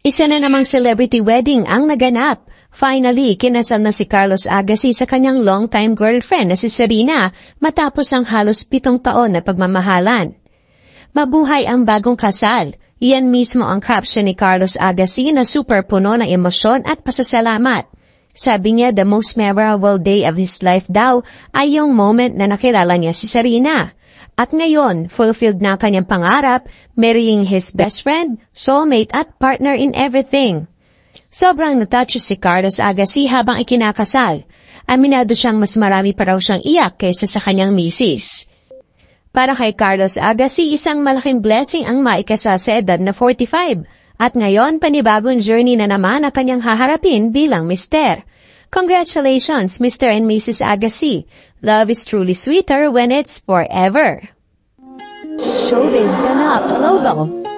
Isa na namang celebrity wedding ang naganap. Finally, kinasal na si Carlos Agassi sa kanyang longtime girlfriend na si Serena matapos ang halos 7 taon na pagmamahalan. Mabuhay ang bagong kasal. Iyan mismo ang caption ni Carlos Agassi na super puno ng emosyon at pasasalamat. Sabi niya the most memorable day of his life daw ay yung moment na nakilala niya si Serena. At ngayon, fulfilled na kanyang pangarap, marrying his best friend, soulmate at partner in everything. Sobrang natouch si Carlos Agassi habang ikinakasal. Aminado siyang mas marami pa raw siyang iyak kaysa sa kanyang misis. Para kay Carlos Agassi, isang malaking blessing ang maikasal sa edad na 45. At ngayon, panibagong journey na naman ang kanyang haharapin bilang mister. Congratulations, Mr. and Mrs. Agassi. Love is truly sweeter when it's forever. Showbiz Ganap Logo.